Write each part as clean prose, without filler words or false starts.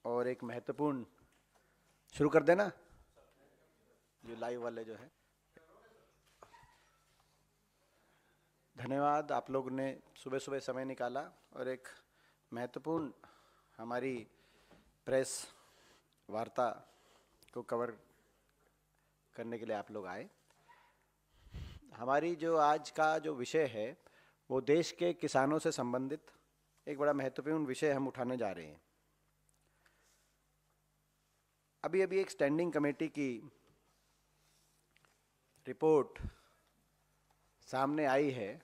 और एक महत्वपूर्ण, शुरू कर देना जो लाइव वाले जो है। धन्यवाद, आप लोग ने सुबह सुबह समय निकाला और एक महत्वपूर्ण हमारी प्रेस वार्ता को कवर करने के लिए आप लोग आए। हमारी जो आज का जो विषय है वो देश के किसानों से संबंधित एक बड़ा महत्वपूर्ण विषय हम उठाने जा रहे हैं। अभी अभी एक स्टैंडिंग कमेटी की रिपोर्ट सामने आई है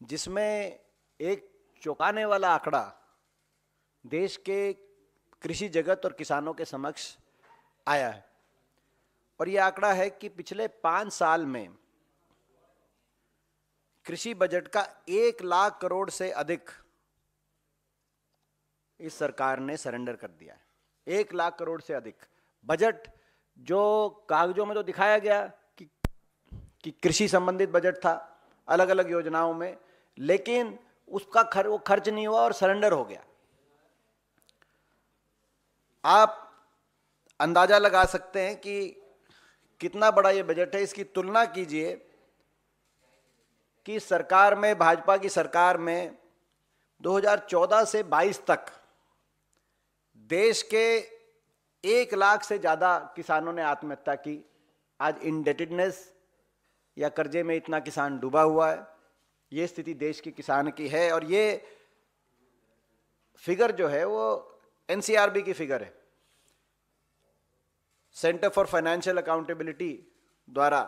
जिसमें एक चौंकाने वाला आंकड़ा देश के कृषि जगत और किसानों के समक्ष आया है। और यह आंकड़ा है कि पिछले 5 साल में कृषि बजट का 1 लाख करोड़ से अधिक इस सरकार ने सरेंडर कर दिया है। 1 लाख करोड़ से अधिक बजट, जो कागजों में तो दिखाया गया कि कृषि संबंधित बजट था अलग अलग योजनाओं में, लेकिन उसका वो खर्च नहीं हुआ और सरेंडर हो गया। आप अंदाजा लगा सकते हैं कि कितना बड़ा ये बजट है। इसकी तुलना कीजिए कि सरकार में, भाजपा की सरकार में 2014 से 22 तक देश के 1 लाख से ज्यादा किसानों ने आत्महत्या की। आज इंडेटेडनेस या कर्जे में इतना किसान डूबा हुआ है। ये स्थिति देश के किसान की है और ये फिगर जो है वो एनसीआरबी की फिगर है, सेंटर फॉर फाइनेंशियल अकाउंटेबिलिटी द्वारा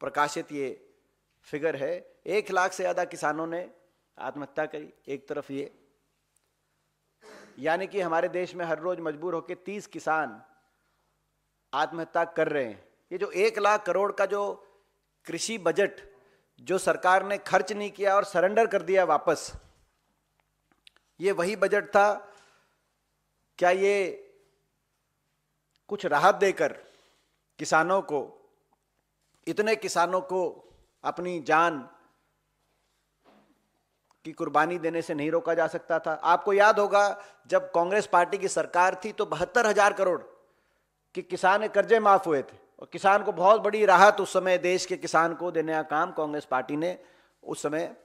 प्रकाशित ये फिगर है। 1 लाख से ज्यादा किसानों ने आत्महत्या करी एक तरफ ये, यानी कि हमारे देश में हर रोज मजबूर होकर 30 किसान आत्महत्या कर रहे हैं। ये जो 1 लाख करोड़ का जो कृषि बजट जो सरकार ने खर्च नहीं किया और सरेंडर कर दिया वापस, ये वही बजट था। क्या ये कुछ राहत देकर किसानों को, इतने किसानों को अपनी जान की कुर्बानी देने से नहीं रोका जा सकता था? आपको याद होगा जब कांग्रेस पार्टी की सरकार थी तो 72,000 करोड़ के किसान कर्जे माफ हुए थे और किसान को बहुत बड़ी राहत उस समय देश के किसान को देने का काम कांग्रेस पार्टी ने उस समय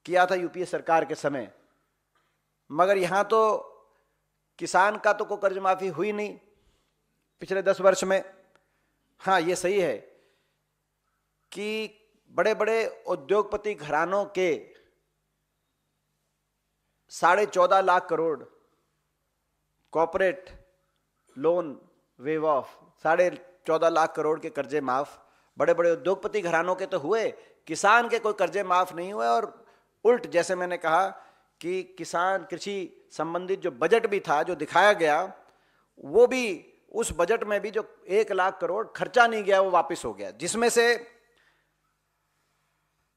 किया था यूपीए सरकार के समय। मगर यहां तो किसान का तो कोई कर्ज माफी हुई नहीं पिछले 10 वर्ष में। हाँ, ये सही है कि बड़े बड़े उद्योगपति घरानों के 14.5 lakh crore corporate loan wave of, 14.5 lakh crore के कर्जे माफ बड़े बड़े उद्योगपति घरानों के तो हुए, किसान के कोई कर्जे माफ नहीं हुए। और उल्ट, जैसे मैंने कहा कि किसान कृषि संबंधित जो बजट भी था जो दिखाया गया, वो भी उस बजट में भी जो 1 लाख करोड़ खर्चा नहीं गया वो वापस हो गया, जिसमें से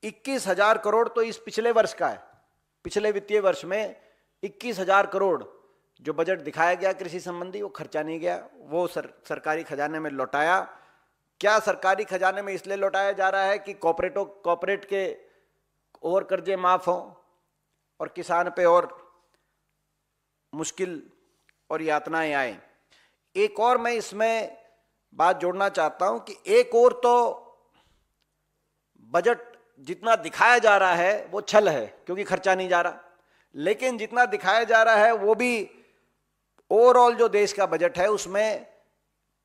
21,000 करोड़ तो इस पिछले वर्ष का है। पिछले वित्तीय वर्ष में 21,000 करोड़ जो बजट दिखाया गया कृषि संबंधी वो खर्चा नहीं गया, वो सरकारी खजाने में लौटाया। क्या सरकारी खजाने में इसलिए लौटाया जा रहा है कि कॉर्पोरेट के और कर्जे माफ हों और किसान पे और मुश्किल और यातनाएं आए? एक और मैं इसमें बात जोड़ना चाहता हूं कि एक और तो बजट जितना दिखाया जा रहा है वो छल है क्योंकि खर्चा नहीं जा रहा, लेकिन जितना दिखाया जा रहा है वो भी ओवरऑल जो देश का बजट है उसमें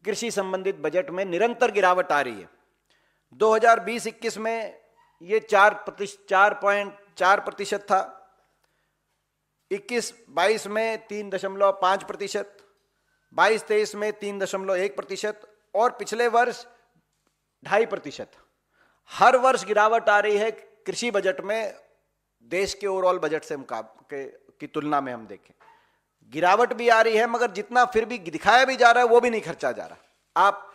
कृषि संबंधित बजट में निरंतर गिरावट आ रही है। 2020-21 में ये 4.4% था, 21-22 में 3.5%, 22-23 में 3.1% और पिछले वर्ष 2.5%। हर वर्ष गिरावट आ रही है कृषि बजट में। देश के ओवरऑल बजट से की तुलना में हम देखें गिरावट भी आ रही है, मगर जितना फिर भी दिखाया भी जा रहा है वो भी नहीं खर्चा जा रहा। आप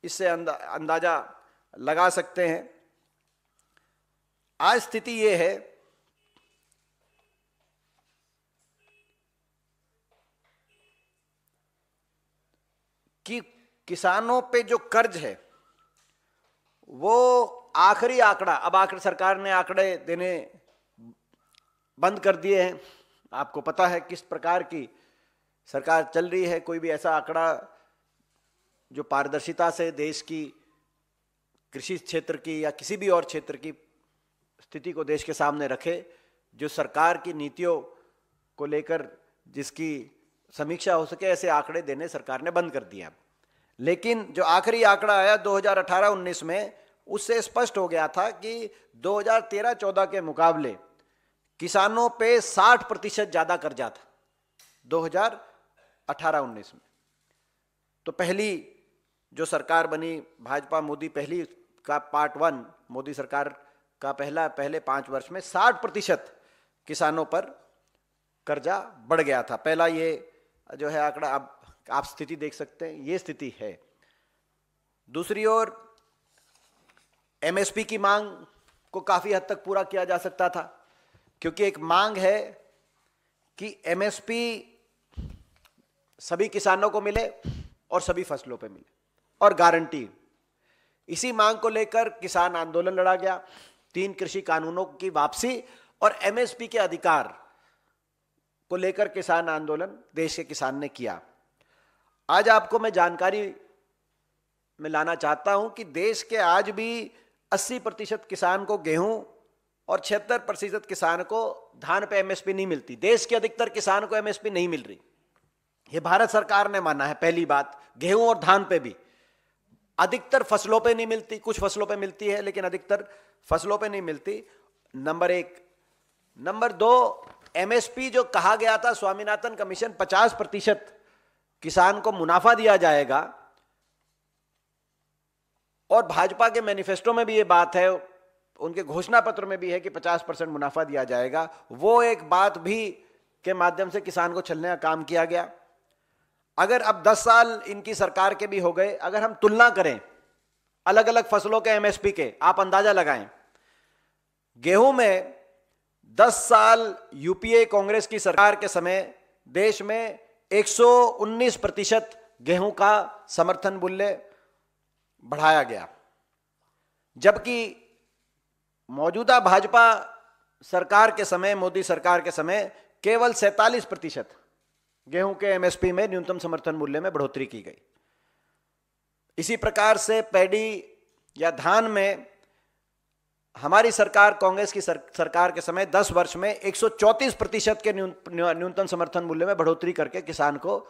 इससे अंदाजा लगा सकते हैं। आज स्थिति ये है कि किसानों पे जो कर्ज है वो आखिरी आंकड़ा, अब सरकार ने आंकड़े देने बंद कर दिए हैं। आपको पता है किस प्रकार की सरकार चल रही है, कोई भी ऐसा आंकड़ा जो पारदर्शिता से देश की कृषि क्षेत्र की या किसी भी और क्षेत्र की स्थिति को देश के सामने रखे, जो सरकार की नीतियों को लेकर जिसकी समीक्षा हो सके, ऐसे आंकड़े देने सरकार ने बंद कर दिया। लेकिन जो आखिरी आंकड़ा आया 2018-19 में, उससे स्पष्ट हो गया था कि 2013-14 के मुकाबले किसानों पे 60% ज्यादा कर्जा था 2018-19 में। तो पहली जो सरकार बनी भाजपा मोदी, पहली का पार्ट 1 मोदी सरकार का पहले 5 वर्ष में 60% किसानों पर कर्जा बढ़ गया था। पहला ये जो है आंकड़ा, आप स्थिति देख सकते हैं, ये स्थिति है। दूसरी ओर एमएसपी की मांग को काफी हद तक पूरा किया जा सकता था, क्योंकि एक मांग है कि एमएसपी सभी किसानों को मिले और सभी फसलों पे मिले और गारंटी। इसी मांग को लेकर किसान आंदोलन लड़ा गया, 3 कृषि कानूनों की वापसी और एमएसपी के अधिकार को लेकर किसान आंदोलन देश के किसान ने किया। आज आपको मैं जानकारी में लाना चाहता हूं कि देश के आज भी 80% किसान को गेहूं और 76% किसान को धान पे एमएसपी नहीं मिलती। देश के अधिकतर किसान को एमएसपी नहीं मिल रही, ये भारत सरकार ने माना है। पहली बात, गेहूं और धान पे भी, अधिकतर फसलों पे नहीं मिलती, कुछ फसलों पे मिलती है लेकिन अधिकतर फसलों पे नहीं मिलती, नंबर 1। नंबर 2, एमएसपी जो कहा गया था स्वामीनाथन कमीशन, 50% किसान को मुनाफा दिया जाएगा, और भाजपा के मैनिफेस्टो में भी ये बात है, उनके घोषणा पत्र में भी है कि 50% मुनाफा दिया जाएगा। वो एक बात भी के माध्यम से किसान को छलने का काम किया गया। अगर अब 10 साल इनकी सरकार के भी हो गए, अगर हम तुलना करें अलग अलग फसलों के एमएसपी के, आप अंदाजा लगाएं, गेहूं में 10 साल यूपीए कांग्रेस की सरकार के समय देश में 119% गेहूं का समर्थन मूल्य बढ़ाया गया, जबकि मौजूदा भाजपा सरकार के समय, मोदी सरकार के समय, केवल 47% गेहूं के एमएसपी में, न्यूनतम समर्थन मूल्य में बढ़ोतरी की गई। इसी प्रकार से पैडी या धान में हमारी सरकार, कांग्रेस की सरकार के समय 10 वर्ष में 134% के न्यूनतम समर्थन मूल्य में बढ़ोतरी करके किसान को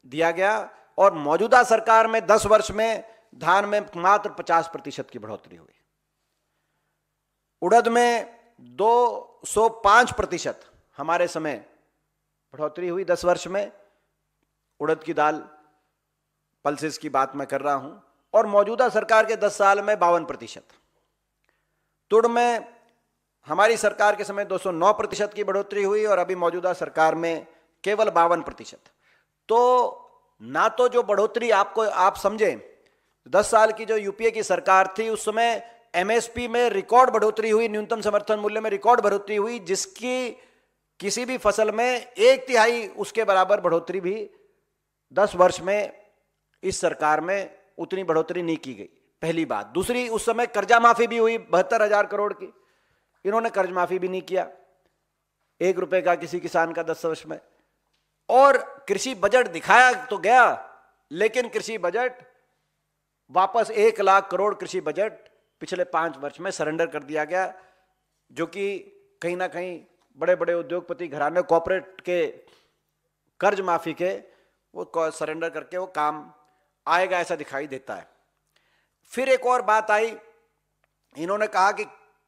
दिया गया, और मौजूदा सरकार में 10 वर्ष में धान में मात्र 50% की बढ़ोतरी हुई। उड़द में 205% हमारे समय बढ़ोतरी हुई 10 वर्ष में। उड़द की दाल, पल्सेस की बात मैं कर रहा हूं, और मौजूदा सरकार के 10 साल में 52%। तुड़ में हमारी सरकार के समय 209% की बढ़ोतरी हुई, और अभी मौजूदा सरकार में केवल 52%। तो ना तो जो बढ़ोतरी आप समझें, 10 साल की जो यूपीए की सरकार थी उस समय एमएसपी में रिकॉर्ड बढ़ोतरी हुई, न्यूनतम समर्थन मूल्य में रिकॉर्ड बढ़ोतरी हुई, जिसकी किसी भी फसल में 1/3 उसके बराबर बढ़ोतरी भी 10 वर्ष में इस सरकार में उतनी बढ़ोतरी नहीं की गई। पहली बात। दूसरी, उस समय कर्जा माफी भी हुई 72,000 करोड़ की, इन्होंने कर्ज माफी भी नहीं किया 1 रुपए का किसी किसान का 10 वर्ष में। और कृषि बजट दिखाया तो गया, लेकिन कृषि बजट वापस 1 लाख करोड़ कृषि बजट पिछले 5 वर्ष में सरेंडर कर दिया गया, जो कि कहीं ना कहीं बड़े बड़े उद्योगपति घराने, कॉर्पोरेट के कर्ज माफी के वो सरेंडर करके वो काम आएगा ऐसा दिखाई देता है। फिर एक और बात आई, इन्होंने कहा कि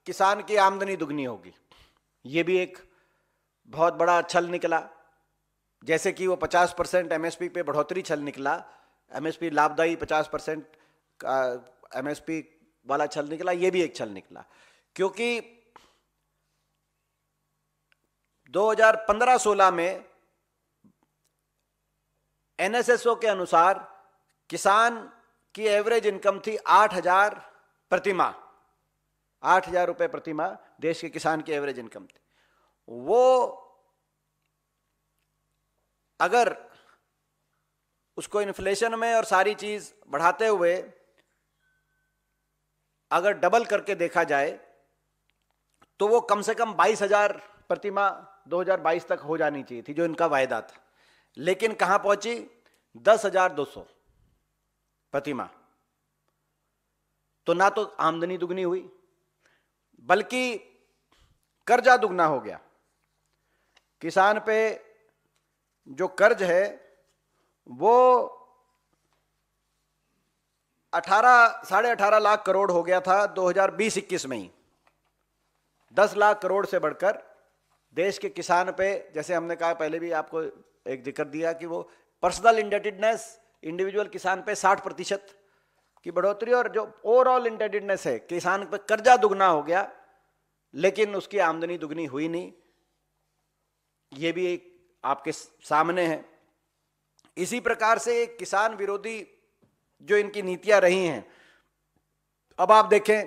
किसान की आमदनी दुगनी होगी, ये भी एक बहुत बड़ा छल निकला। जैसे कि वो 50% एमएसपी पे बढ़ोतरी छल निकला, एमएसपी लाभदायी 50% एमएसपी वाला छल निकला, ये भी एक छल निकला, क्योंकि 2015-16 में एनएसएसओ के अनुसार किसान की एवरेज इनकम थी 8,000 प्रति माह, 8,000 रुपए प्रति माह देश के किसान की एवरेज इनकम थी। वो अगर उसको इन्फ्लेशन में और सारी चीज बढ़ाते हुए अगर डबल करके देखा जाए तो वो कम से कम 22,000 प्रतिमा 2022 तक हो जानी चाहिए थी, जो इनका वायदा था, लेकिन कहां पहुंची? 10,200 प्रतिमा। तो ना तो आमदनी दुगनी हुई, बल्कि कर्जा दुगना हो गया। किसान पे जो कर्ज है वो 18-18.5 लाख करोड़ हो गया था 2020-21 में ही। 10 लाख करोड़ से बढ़कर देश के किसान पे, जैसे हमने कहा पहले भी आपको एक जिक्र दिया कि वो पर्सनल इंडेटेडनेस इंडिविजुअल किसान पे 60% की बढ़ोतरी, और जो ओवरऑल इंडेटेडनेस है किसान पे कर्जा दुगना हो गया, लेकिन उसकी आमदनी दुगनी हुई नहीं। ये भी एक आपके सामने है। इसी प्रकार से एक किसान विरोधी जो इनकी नीतियां रही हैं, अब आप देखें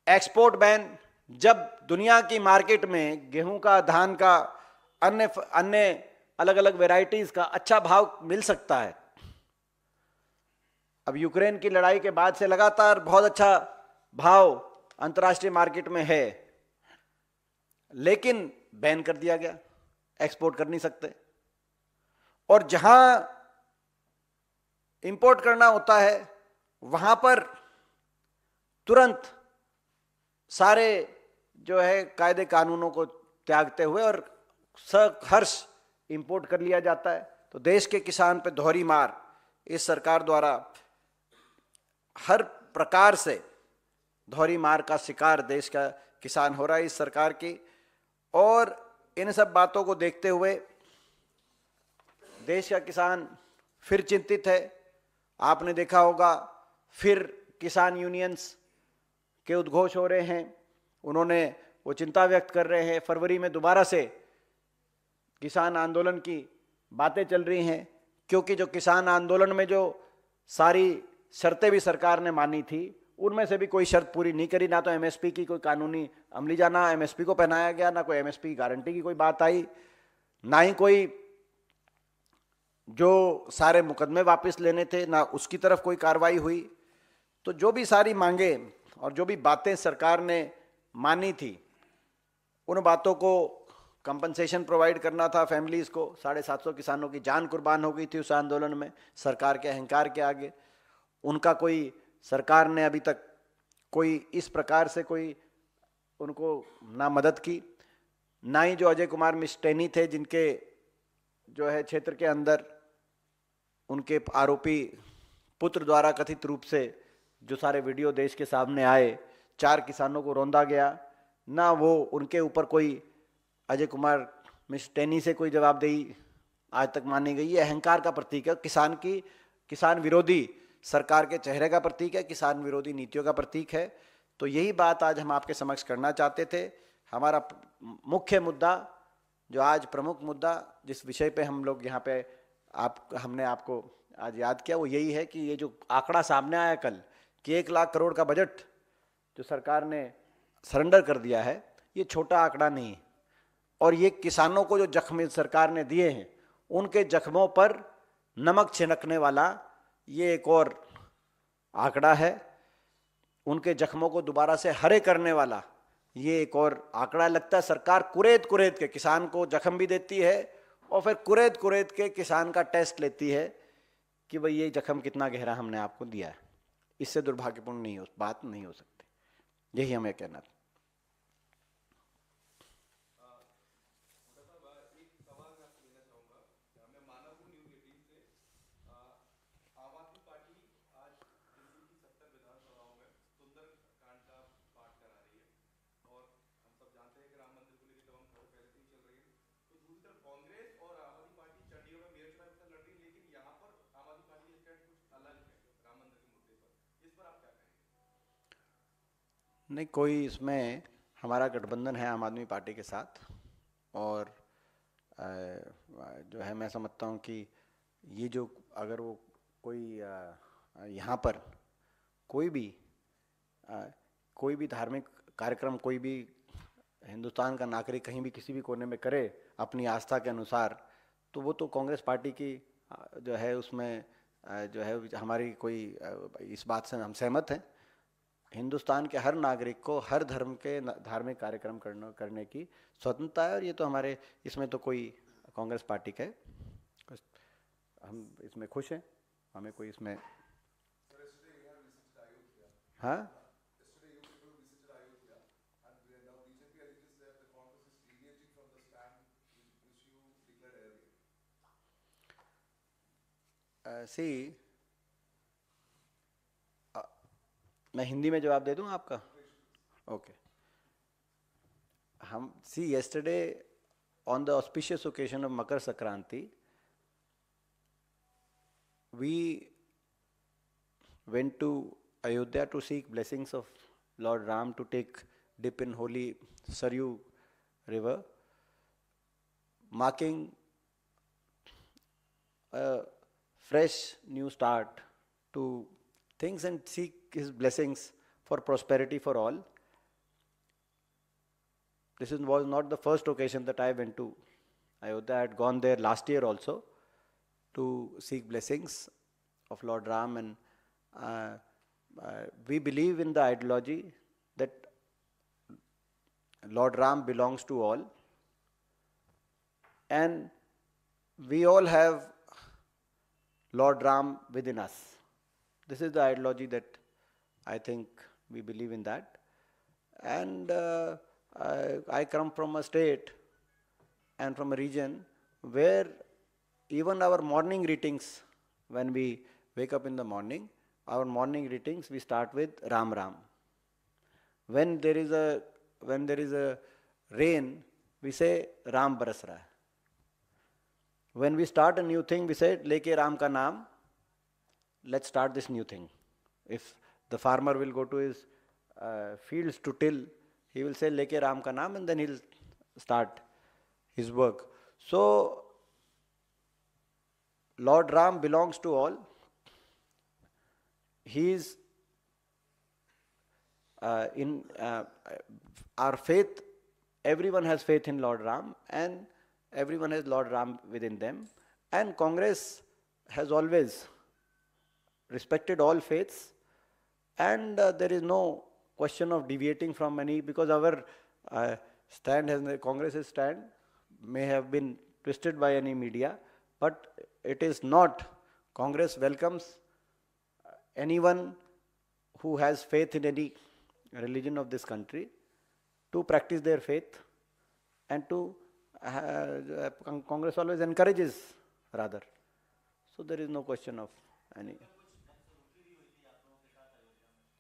एक्सपोर्ट बैन, जब दुनिया की मार्केट में गेहूं का, धान का, अन्य अलग अलग वेराइटीज का अच्छा भाव मिल सकता है। अब यूक्रेन की लड़ाई के बाद से लगातार बहुत अच्छा भाव अंतर्राष्ट्रीय मार्केट में है, लेकिन बैन कर दिया गया, एक्सपोर्ट कर नहीं सकते। और जहां इंपोर्ट करना होता है वहां पर तुरंत सारे जो है कायदे कानूनों को त्यागते हुए और सहर्ष इंपोर्ट कर लिया जाता है। तो देश के किसान पे दोहरी मार इस सरकार द्वारा हर प्रकार से दोहरी मार का शिकार देश का किसान हो रहा है इस सरकार की। और इन सब बातों को देखते हुए देश का किसान फिर चिंतित है। आपने देखा होगा फिर किसान यूनियंस के उद्घोष हो रहे हैं, उन्होंने वो चिंता व्यक्त कर रहे हैं। फरवरी में दोबारा से किसान आंदोलन की बातें चल रही हैं, क्योंकि जो किसान आंदोलन में जो सारी शर्तें भी सरकार ने मानी थी, उनमें से भी कोई शर्त पूरी नहीं करी। ना तो एमएसपी की कोई कानूनी अमली जाना एमएसपी को पहनाया गया, ना कोई एमएसपी की गारंटी की कोई बात आई, ना ही कोई जो सारे मुकदमे वापस लेने थे ना उसकी तरफ कोई कार्रवाई हुई। तो जो भी सारी मांगे और जो भी बातें सरकार ने मानी थी, उन बातों को कंपनसेशन प्रोवाइड करना था फैमिलीज को। 750 किसानों की जान कुर्बान हो गई थी उस आंदोलन में सरकार के अहंकार के आगे। उनका कोई सरकार ने अभी तक कोई इस प्रकार से कोई उनको ना मदद की, ना ही जो अजय कुमार मिस्टेनी थे जिनके जो है क्षेत्र के अंदर उनके आरोपी पुत्र द्वारा कथित रूप से जो सारे वीडियो देश के सामने आए, 4 किसानों को रौंदा गया, ना वो उनके ऊपर कोई अजय कुमार मिस्टेनी से कोई जवाबदेही आज तक मानी गई। ये अहंकार का प्रतीक है, किसान विरोधी सरकार के चेहरे का प्रतीक है, किसान विरोधी नीतियों का प्रतीक है। तो यही बात आज हम आपके समक्ष करना चाहते थे। हमारा मुख्य मुद्दा, जो आज प्रमुख मुद्दा जिस विषय पे हम लोग यहाँ पे हमने आपको आज याद किया, वो यही है कि ये जो आंकड़ा सामने आया कल कि 1 लाख करोड़ का बजट जो सरकार ने सरेंडर कर दिया है, ये छोटा आंकड़ा नहीं है। और ये किसानों को जो जख्म सरकार ने दिए हैं, उनके जख्मों पर नमक छिड़कने वाला ये एक और आंकड़ा है। उनके जख्मों को दोबारा से हरे करने वाला ये एक और आंकड़ा। लगता है सरकार कुरेद कुरेद के किसान को जख्म भी देती है और फिर कुरेद कुरेद के किसान का टेस्ट लेती है कि भाई ये जख्म कितना गहरा हमने आपको दिया है। इससे दुर्भाग्यपूर्ण बात नहीं हो सकती। यही हमें कहना था। नहीं, कोई इसमें हमारा गठबंधन है आम आदमी पार्टी के साथ, और जो है मैं समझता हूँ कि ये जो अगर वो कोई यहाँ पर कोई भी धार्मिक कार्यक्रम कोई भी हिंदुस्तान का नागरिक कहीं भी किसी भी कोने में करे अपनी आस्था के अनुसार, तो वो तो कांग्रेस पार्टी की जो है उसमें जो है हमारी कोई इस बात से हम सहमत हैं। हिंदुस्तान के हर नागरिक को हर धर्म के धार्मिक कार्यक्रम करने की स्वतंत्रता है, और ये तो हमारे, इसमें तो कोई कांग्रेस पार्टी का है, हम इसमें खुश हैं, हमें कोई इसमें। हाँ, सी मैं हिंदी में जवाब दे दूं आपका? ओके। हम सी yesterday on the auspicious occasion of Makar Sankranti, we went to Ayodhya to seek blessings of Lord Ram to take dip in holy Saryu river, marking a fresh new start to things and seek his blessings for prosperity for all. This was not the first occasion that I went to Ayodhya. I had gone there last year also to seek blessings of Lord Ram, and we believe in the ideology that Lord Ram belongs to all, and we all have Lord Ram within us. This is the ideology that I think we believe in that. And I come from a state and from a region where even our morning greetings, when we wake up in the morning, our morning greetings, we start with Ram Ram. When there is a rain, we say Ram baras raha hai. When we start a new thing, we say leke Ram ka naam, let's start this new thing. If the farmer will go to his fields to till, he will say leke Ram ka naam, and then he'll start his work. So Lord Ram belongs to all. He is in our faith. Everyone has faith in Lord Ram, and everyone has Lord Ram within them. And Congress has always respected all faiths, and there is no question of deviating from any, because our Congress's stand may have been twisted by any media, but it is not. Congress welcomes anyone who has faith in any religion of this country to practice their faith, and to Congress always encourages rather. So there is no question of any.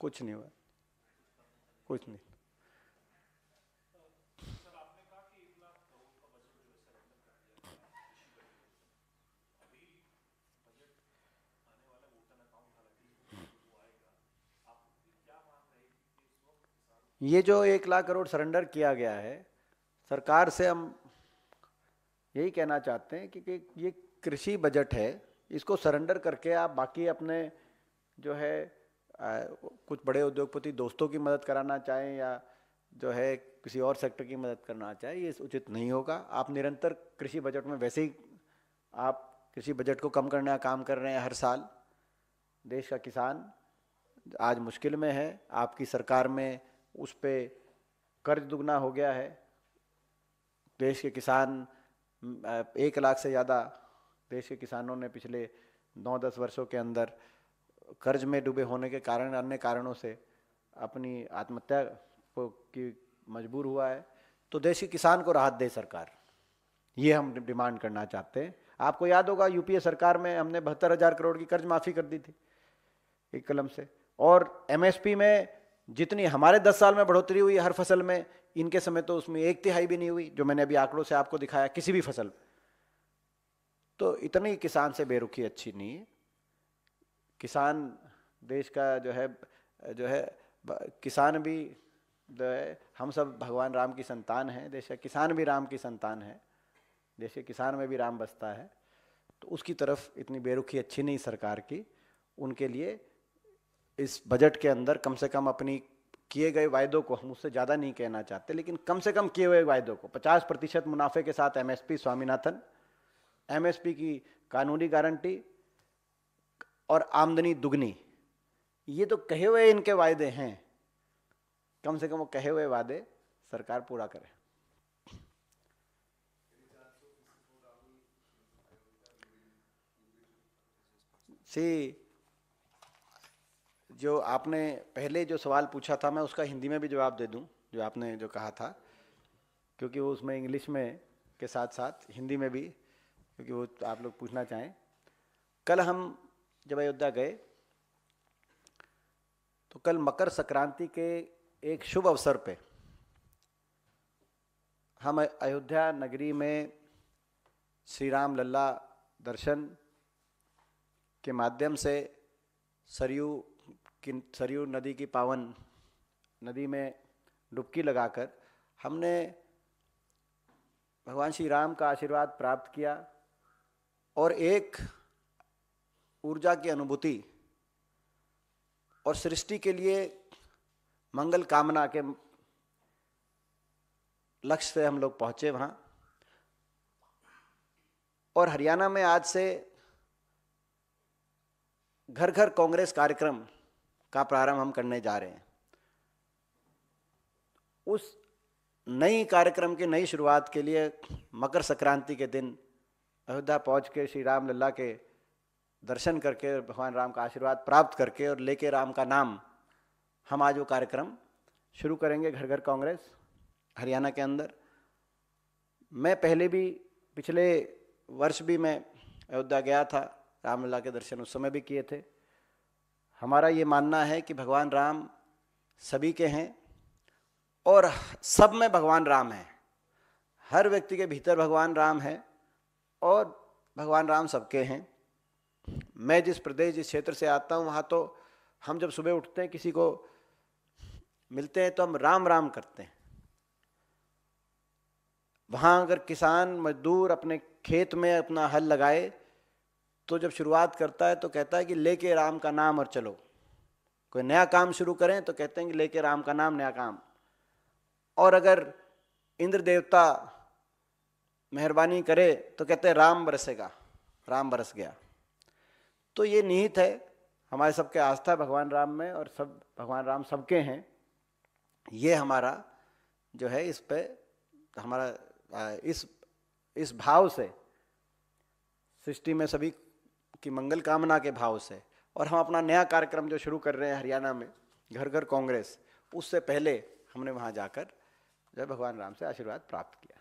कुछ नहीं हुआ, कुछ नहीं। ये जो 1 lakh crore surrender किया गया है, सरकार से हम यही कहना चाहते हैं कि ये कृषि बजट है, इसको सरेंडर करके आप बाकी अपने जो है कुछ बड़े उद्योगपति दोस्तों की मदद कराना चाहें, या जो है किसी और सेक्टर की मदद करना चाहें, ये उचित नहीं होगा। आप निरंतर कृषि बजट में वैसे ही आप कृषि बजट को कम करने का काम कर रहे हैं हर साल। देश का किसान आज मुश्किल में है, आपकी सरकार में उस पर कर्ज दुगना हो गया है। देश के किसान 1 लाख से ज़्यादा देश के किसानों ने पिछले 9-10 वर्षों के अंदर कर्ज में डूबे होने के कारण, अन्य कारणों से अपनी आत्महत्या को की मजबूर हुआ है। तो देश के किसान को राहत दे सरकार, ये हम डिमांड करना चाहते हैं। आपको याद होगा यूपीए सरकार में हमने 72,000 करोड़ की कर्ज माफ़ी कर दी थी एक कलम से, और एमएसपी में जितनी हमारे 10 साल में बढ़ोतरी हुई हर फसल में, इनके समय तो उसमें 1/3 भी नहीं हुई, जो मैंने अभी आंकड़ों से आपको दिखाया किसी भी फसल। तो इतनी किसान से बेरुखी अच्छी नहीं है। किसान देश का जो है किसान भी जो है, हम सब भगवान राम की संतान हैं, देश का किसान भी राम की संतान है, देश के किसान में भी राम बसता है। तो उसकी तरफ इतनी बेरुखी अच्छी नहीं सरकार की। उनके लिए इस बजट के अंदर कम से कम अपनी किए गए वायदों को, हम उससे ज़्यादा नहीं कहना चाहते, लेकिन कम से कम किए हुए वायदों को 50% मुनाफे के साथ एमएसपी स्वामीनाथन, एमएसपी की कानूनी गारंटी और आमदनी दुगनी, ये तो कहे हुए इनके वायदे हैं, कम से कम वो कहे हुए वादे सरकार पूरा करे। जो आपने पहले जो सवाल पूछा था, मैं उसका हिंदी में भी जवाब दे दूं, जो आपने जो कहा था, क्योंकि वो उसमें इंग्लिश में के साथ साथ हिंदी में भी, क्योंकि वो आप लोग पूछना चाहें। कल हम जब अयोध्या गए तो कल मकर संक्रांति के एक शुभ अवसर पे हम अयोध्या नगरी में श्री राम लल्ला दर्शन के माध्यम से सरयू नदी की पावन नदी में डुबकी लगाकर हमने भगवान श्री राम का आशीर्वाद प्राप्त किया और एक ऊर्जा की अनुभूति और सृष्टि के लिए मंगल कामना के लक्ष्य से हम लोग पहुंचे वहां। और हरियाणा में आज से घर घर कांग्रेस कार्यक्रम का प्रारंभ हम करने जा रहे हैं। उस नई कार्यक्रम की नई शुरुआत के लिए मकर संक्रांति के दिन अयोध्या पहुंच के श्री राम लल्ला के दर्शन करके भगवान राम का आशीर्वाद प्राप्त करके और लेके राम का नाम, हम आज वो कार्यक्रम शुरू करेंगे घर घर कांग्रेस हरियाणा के अंदर। मैं पहले भी पिछले वर्ष भी मैं अयोध्या गया था, रामलला के दर्शन उस समय भी किए थे। हमारा ये मानना है कि भगवान राम सभी के हैं और सब में भगवान राम है। हर व्यक्ति के भीतर भगवान राम है और भगवान राम सबके हैं। मैं जिस प्रदेश जिस क्षेत्र से आता हूँ वहाँ तो हम जब सुबह उठते हैं किसी को मिलते हैं तो हम राम राम करते हैं। वहाँ अगर किसान मजदूर अपने खेत में अपना हल लगाए तो जब शुरुआत करता है तो कहता है कि लेके राम का नाम और चलो। कोई नया काम शुरू करें तो कहते हैं कि लेके राम का नाम नया काम। और अगर इंद्र देवता मेहरबानी करे तो कहते हैं राम बरसेगा, राम बरस गया। तो ये निहित है हमारे सबके आस्था भगवान राम में और सब भगवान राम सबके हैं। ये हमारा जो है इस पे हमारा इस भाव से, सृष्टि में सभी की मंगल कामना के भाव से, और हम अपना नया कार्यक्रम जो शुरू कर रहे हैं हरियाणा में घर घर कांग्रेस, उससे पहले हमने वहाँ जाकर जो भगवान राम से आशीर्वाद प्राप्त किया।